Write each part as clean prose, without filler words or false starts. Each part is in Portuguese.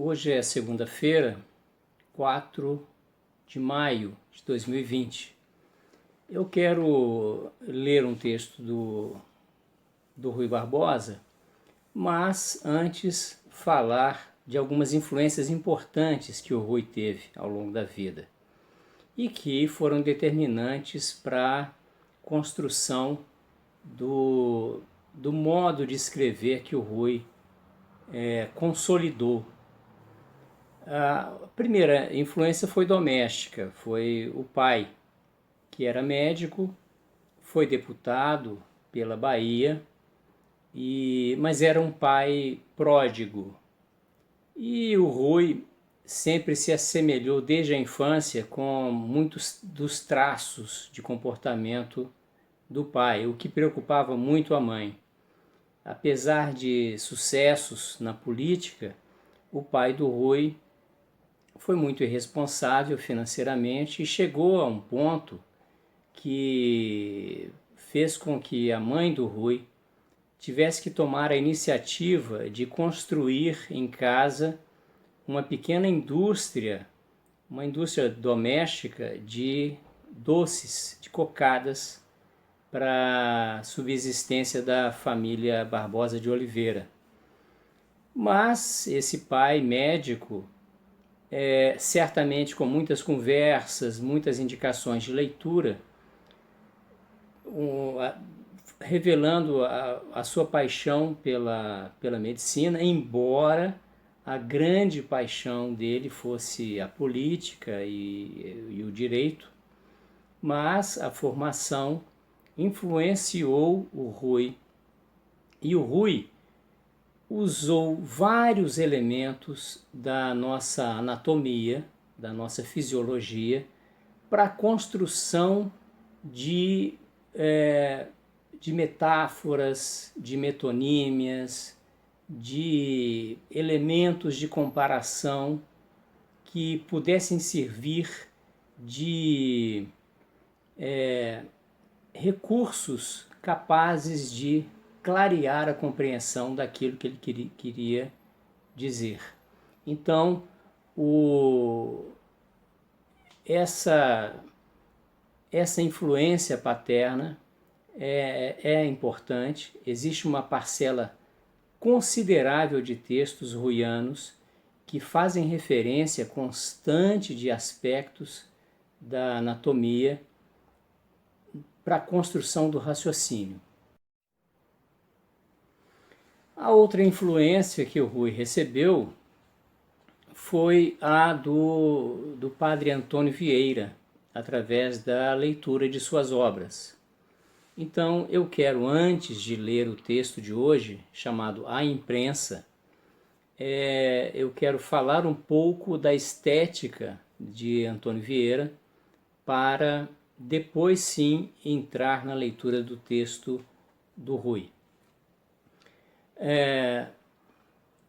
Hoje é segunda-feira, 4 de maio de 2020. Eu quero ler um texto do Rui Barbosa, mas antes falar de algumas influências importantes que o Rui teve ao longo da vida e que foram determinantes para a construção do modo de escrever que o Rui consolidou. A primeira influência foi doméstica, foi o pai, que era médico, foi deputado pela Bahia, mas era um pai pródigo. E o Rui sempre se assemelhou desde a infância com muitos dos traços de comportamento do pai, o que preocupava muito a mãe. Apesar de sucessos na política, o pai do Rui foi muito irresponsável financeiramente e chegou a um ponto que fez com que a mãe do Rui tivesse que tomar a iniciativa de construir em casa uma pequena indústria, uma indústria doméstica de doces, de cocadas, para a subsistência da família Barbosa de Oliveira. Mas esse pai médico, certamente com muitas conversas, muitas indicações de leitura, revelando a sua paixão pela medicina, embora a grande paixão dele fosse a política e o direito, mas a formação influenciou o Rui, e o Rui usou vários elementos da nossa anatomia, da nossa fisiologia, para a construção de metáforas, de metonímias, de elementos de comparação que pudessem servir de recursos capazes de clarear a compreensão daquilo que ele queria dizer. Então, essa influência paterna é importante. Existe uma parcela considerável de textos ruianos que fazem referência constante de aspectos da anatomia para a construção do raciocínio. A outra influência que o Rui recebeu foi a do padre Antônio Vieira, através da leitura de suas obras. Então eu quero, antes de ler o texto de hoje, chamado A Imprensa, eu quero falar um pouco da estética de Antônio Vieira, para depois sim entrar na leitura do texto do Rui.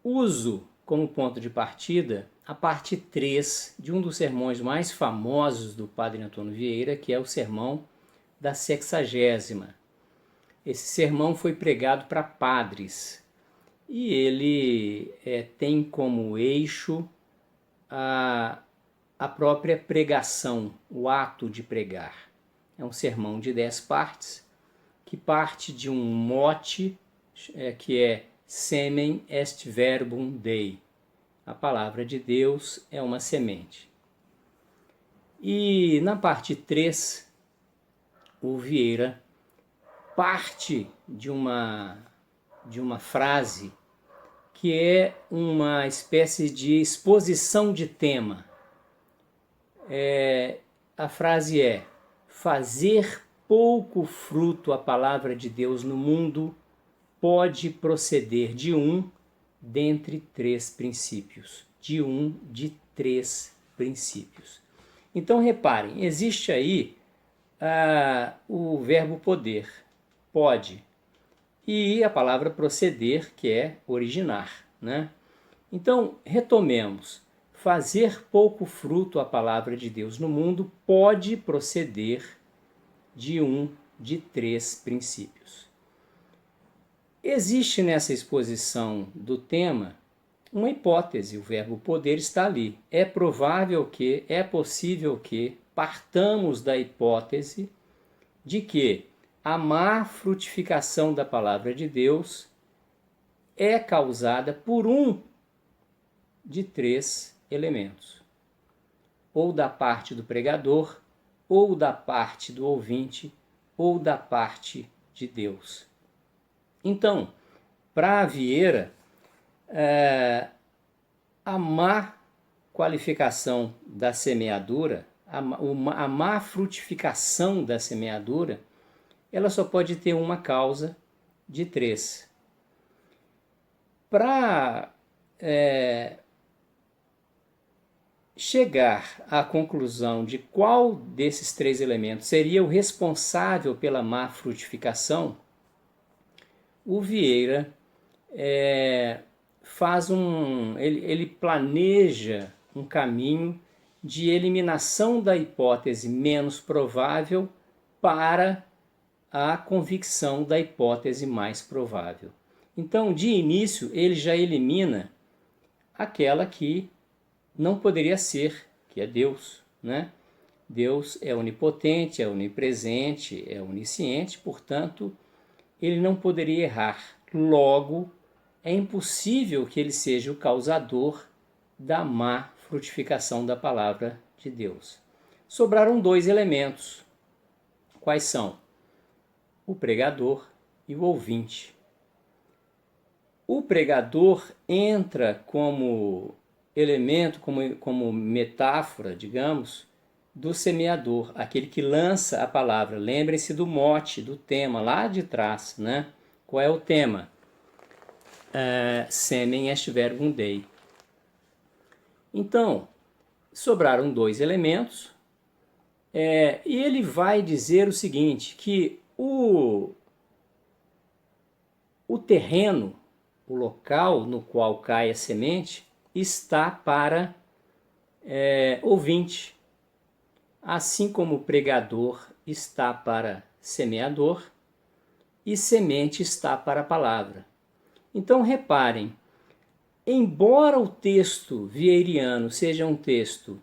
Uso como ponto de partida a parte 3 de um dos sermões mais famosos do padre Antônio Vieira, que é o sermão da 60ª. Esse sermão foi pregado para padres e ele tem como eixo a própria pregação, o ato de pregar. É um sermão de 10 partes, que parte de um mote que é Semen est verbum Dei. A palavra de Deus é uma semente. E na parte 3, o Vieira parte de uma frase que é uma espécie de exposição de tema. A frase é: fazer pouco fruto a palavra de Deus no mundo pode proceder de um dentre 3 princípios. De 3 princípios. Então reparem, existe aí o verbo poder, pode, e a palavra proceder, que é originar, né? Então retomemos. Fazer pouco fruto a palavra de Deus no mundo pode proceder de 3 princípios. Existe nessa exposição do tema uma hipótese, o verbo poder está ali. É provável que, é possível que partamos da hipótese de que a má frutificação da palavra de Deus é causada por um de três elementos: ou da parte do pregador, ou da parte do ouvinte, ou da parte de Deus. Então, para Vieira, a má qualificação da semeadura, a má frutificação da semeadura, ela só pode ter uma causa de três. Para chegar à conclusão de qual desses três elementos seria o responsável pela má frutificação, o Vieira ele planeja um caminho de eliminação da hipótese menos provável para a convicção da hipótese mais provável. Então, de início, ele já elimina aquela que não poderia ser, que é Deus, né? Deus é onipotente, é onipresente, é onisciente, portanto, ele não poderia errar. Logo, é impossível que ele seja o causador da má frutificação da palavra de Deus. Sobraram dois elementos. Quais são? O pregador e o ouvinte. O pregador entra como elemento, como metáfora, digamos, do semeador, aquele que lança a palavra. Lembrem-se do mote, do tema lá de trás, né? Qual é o tema? Semen est verbum Dei. Então, sobraram dois elementos, e ele vai dizer o seguinte, que o terreno, o local no qual cai a semente, está para ouvinte, assim como o pregador está para semeador e semente está para a palavra. Então reparem, embora o texto vieiriano seja um texto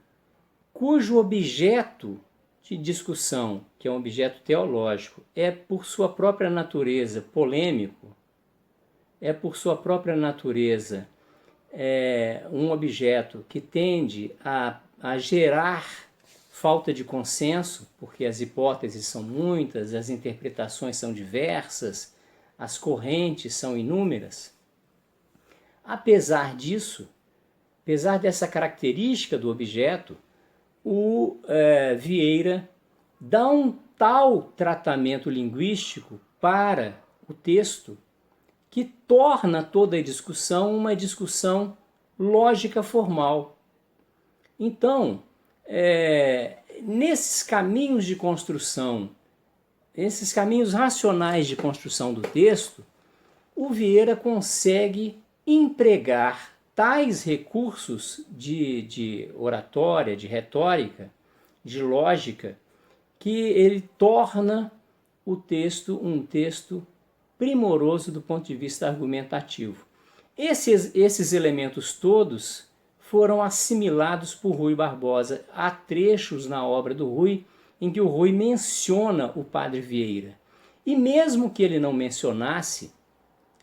cujo objeto de discussão, que é um objeto teológico, é por sua própria natureza polêmico, é por sua própria natureza um objeto que tende a gerar falta de consenso, porque as hipóteses são muitas, as interpretações são diversas, as correntes são inúmeras. Apesar disso, apesar dessa característica do objeto, o Vieira dá um tal tratamento linguístico para o texto que torna toda a discussão uma discussão lógica formal. Então, nesses caminhos de construção, esses caminhos racionais de construção do texto, o Vieira consegue empregar tais recursos de oratória, de retórica, de lógica, que ele torna o texto um texto primoroso do ponto de vista argumentativo. Esses elementos todos foram assimilados por Rui Barbosa. Há trechos na obra do Rui em que o Rui menciona o padre Vieira. E mesmo que ele não mencionasse,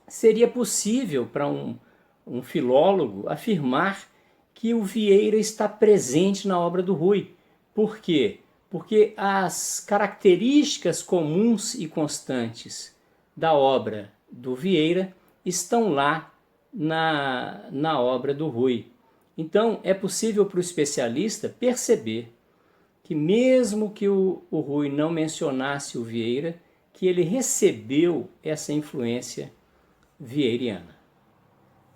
seria possível para um filólogo afirmar que o Vieira está presente na obra do Rui. Por quê? Porque as características comuns e constantes da obra do Vieira estão lá na obra do Rui. Então, é possível para o especialista perceber que mesmo que o Rui não mencionasse o Vieira, que ele recebeu essa influência vieiriana.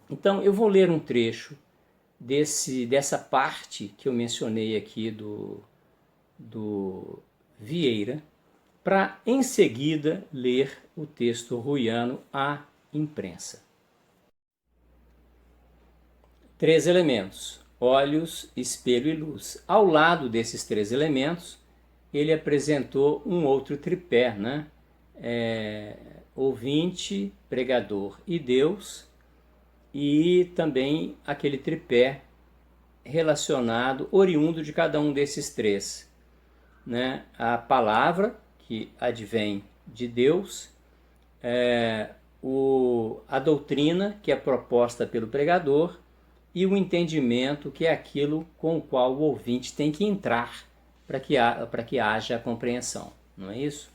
Então, eu vou ler um trecho dessa parte que eu mencionei aqui do Vieira, para em seguida ler o texto ruiano à imprensa. 3 elementos: olhos, espelho e luz. Ao lado desses 3 elementos, ele apresentou um outro tripé, né? Ouvinte, pregador e Deus. e também aquele tripé relacionado, oriundo de cada um desses três, né? A palavra, que advém de Deus, a doutrina, que é proposta pelo pregador, e o entendimento, que é aquilo com o qual o ouvinte tem que entrar para que haja a compreensão, não é isso?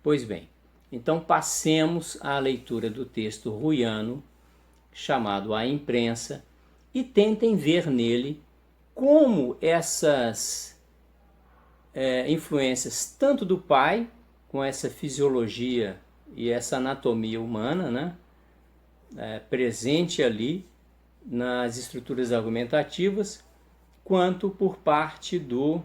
Pois bem, então passemos à leitura do texto ruiano, chamado A Imprensa, e tentem ver nele como essas influências, tanto do pai, com essa fisiologia e essa anatomia humana, né, presente ali nas estruturas argumentativas, quanto por parte do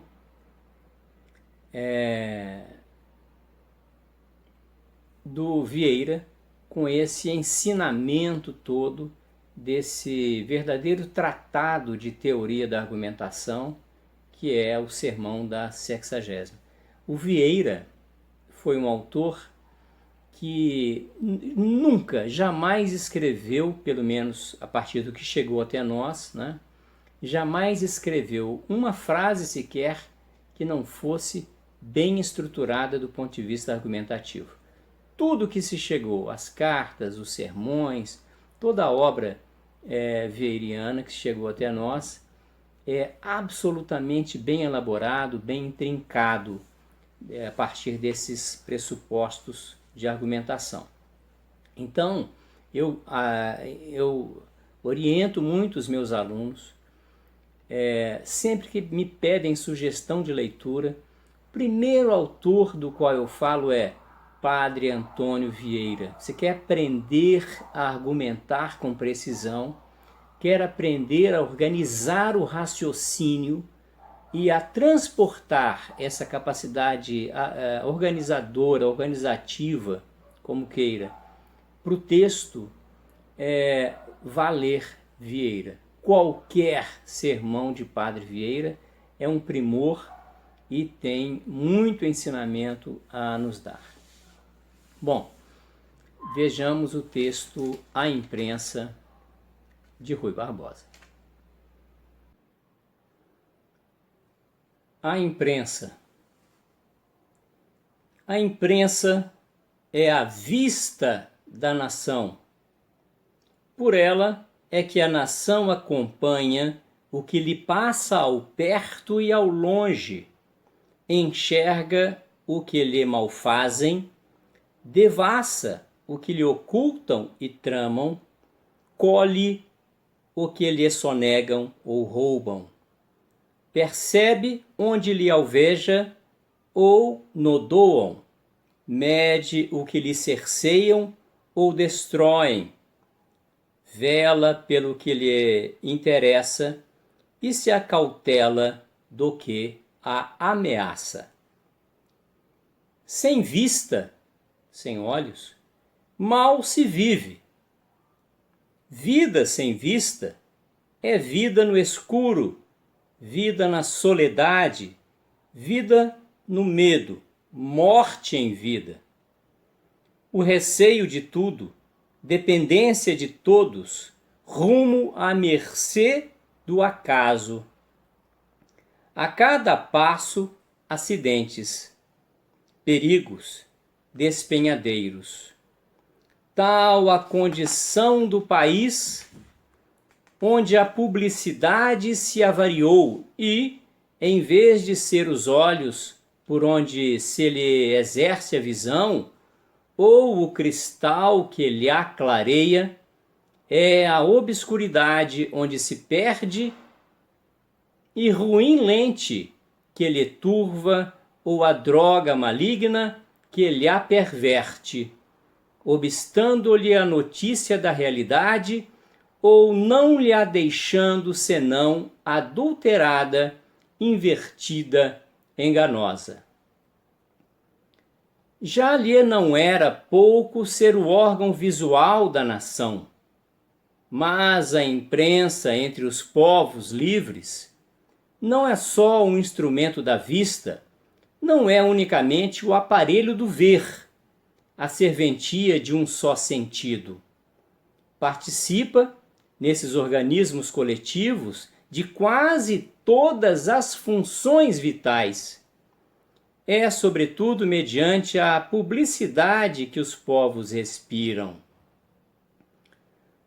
Vieira, com esse ensinamento todo desse verdadeiro tratado de teoria da argumentação, que é o Sermão da Sexagésima. O Vieira foi um autor que nunca, jamais escreveu, pelo menos a partir do que chegou até nós, né, jamais escreveu uma frase sequer que não fosse bem estruturada do ponto de vista argumentativo. Tudo que se chegou, as cartas, os sermões, toda a obra vieiriana que chegou até nós, é absolutamente bem elaborado, bem intrincado, a partir desses pressupostos de argumentação. Então, eu oriento muito os meus alunos, sempre que me pedem sugestão de leitura, o primeiro autor do qual eu falo é Padre Antônio Vieira. Você quer aprender a argumentar com precisão, quer aprender a organizar o raciocínio e a transportar essa capacidade organizadora, organizativa, como queira, para o texto, vá ler Vieira. Qualquer sermão de Padre Vieira é um primor e tem muito ensinamento a nos dar. Bom, vejamos o texto A Imprensa, de Rui Barbosa. A imprensa. A imprensa é a vista da nação. Por ela é que a nação acompanha o que lhe passa ao perto e ao longe, enxerga o que lhe malfazem, devassa o que lhe ocultam e tramam, colhe o que lhe sonegam ou roubam. Percebe onde lhe alveja ou nodoam, mede o que lhe cerceiam ou destroem, vela pelo que lhe interessa e se acautela do que a ameaça. Sem vista, sem olhos, mal se vive. Vida sem vista é vida no escuro, vida na soledade, vida no medo, morte em vida. O receio de tudo, dependência de todos, rumo à mercê do acaso. A cada passo, acidentes, perigos, despenhadeiros. Tal a condição do país, onde a publicidade se avariou e, em vez de ser os olhos por onde se lhe exerce a visão, ou o cristal que lhe clareia, é a obscuridade onde se perde e ruim lente que lhe turva, ou a droga maligna que lhe a perverte, obstando-lhe a notícia da realidade, ou não lhe a deixando senão adulterada, invertida, enganosa. Já lhe não era pouco ser o órgão visual da nação, mas a imprensa entre os povos livres não é só um instrumento da vista, não é unicamente o aparelho do ver, a serventia de um só sentido. participa, nesses organismos coletivos, de quase todas as funções vitais. É, sobretudo, mediante a publicidade que os povos respiram.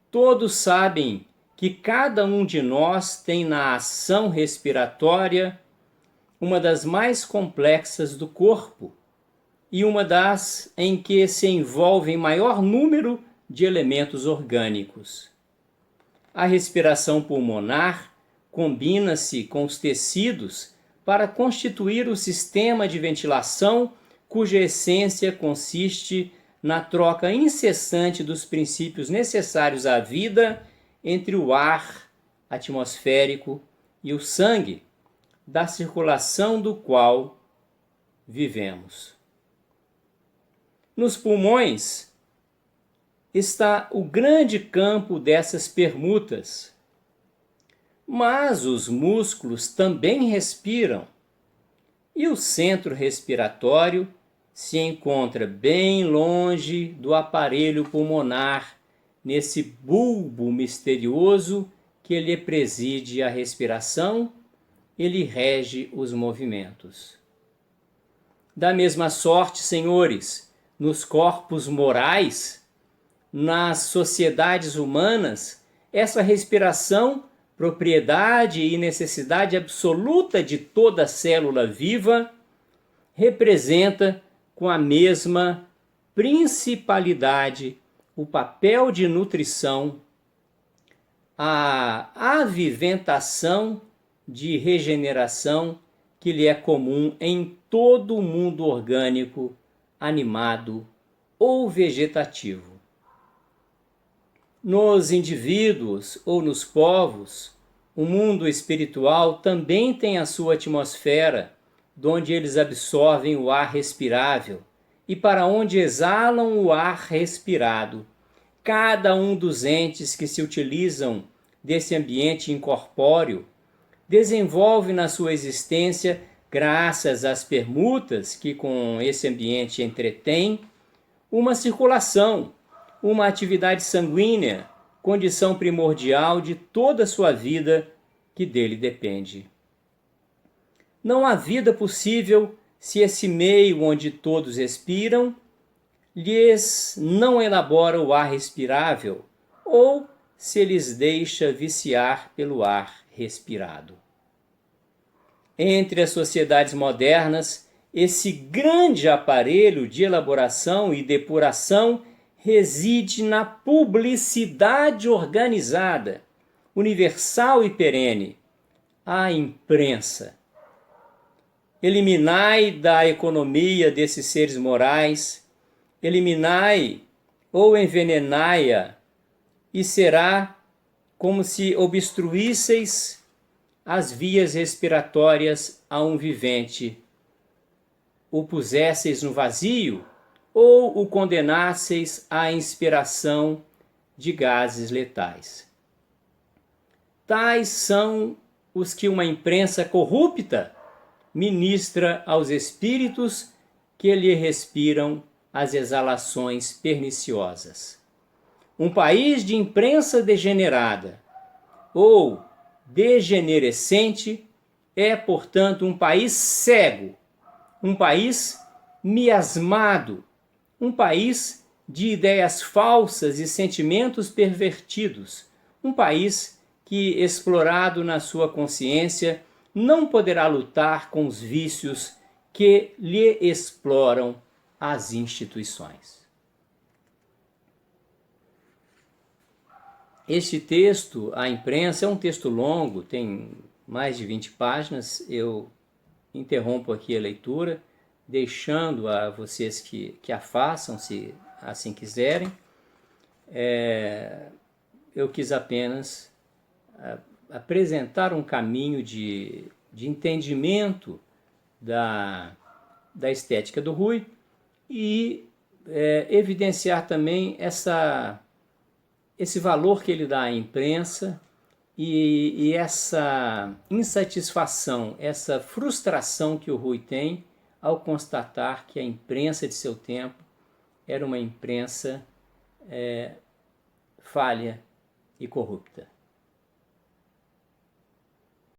Todos sabem que cada um de nós tem na ação respiratória uma das mais complexas do corpo e uma das em que se envolvem maior número de elementos orgânicos. A respiração pulmonar combina-se com os tecidos para constituir o sistema de ventilação, cuja essência consiste na troca incessante dos princípios necessários à vida entre o ar atmosférico e o sangue, da circulação do qual vivemos. Nos pulmões está o grande campo dessas permutas, mas os músculos também respiram, e o centro respiratório se encontra bem longe do aparelho pulmonar, nesse bulbo misterioso que lhe preside a respiração e lhe rege os movimentos. Da mesma sorte, senhores, nos corpos morais, nas sociedades humanas, essa respiração, propriedade e necessidade absoluta de toda célula viva, representa com a mesma principalidade o papel de nutrição, a aviventação de regeneração que lhe é comum em todo o mundo orgânico, animado ou vegetativo. Nos indivíduos ou nos povos, o mundo espiritual também tem a sua atmosfera, donde eles absorvem o ar respirável e para onde exalam o ar respirado. Cada um dos entes que se utilizam desse ambiente incorpóreo desenvolve na sua existência, graças às permutas que com esse ambiente entretém, uma circulação, uma atividade sanguínea, condição primordial de toda a sua vida que dele depende. Não há vida possível se esse meio onde todos respiram lhes não elabora o ar respirável ou se lhes deixa viciar pelo ar respirado. Entre as sociedades modernas, esse grande aparelho de elaboração e depuração reside na publicidade organizada, universal e perene, a imprensa. Eliminai da economia desses seres morais, eliminai ou envenenai-a, e será como se obstruísseis as vias respiratórias a um vivente, o pusesseis no vazio ou o condenasseis à inspiração de gases letais. Tais são os que uma imprensa corrupta ministra aos espíritos que lhe respiram as exalações perniciosas. Um país de imprensa degenerada ou degenerescente é, portanto, um país cego, um país miasmado, um país de ideias falsas e sentimentos pervertidos, um país que, explorado na sua consciência, não poderá lutar com os vícios que lhe exploram as instituições. Este texto, a imprensa, é um texto longo, tem mais de 20 páginas. Eu interrompo aqui a leitura, deixando a vocês que a façam, se assim quiserem. Eu quis apenas apresentar um caminho de entendimento da estética do Rui e evidenciar também esse valor que ele dá à imprensa e essa insatisfação, essa frustração que o Rui tem ao constatar que a imprensa de seu tempo era uma imprensa falha e corrupta.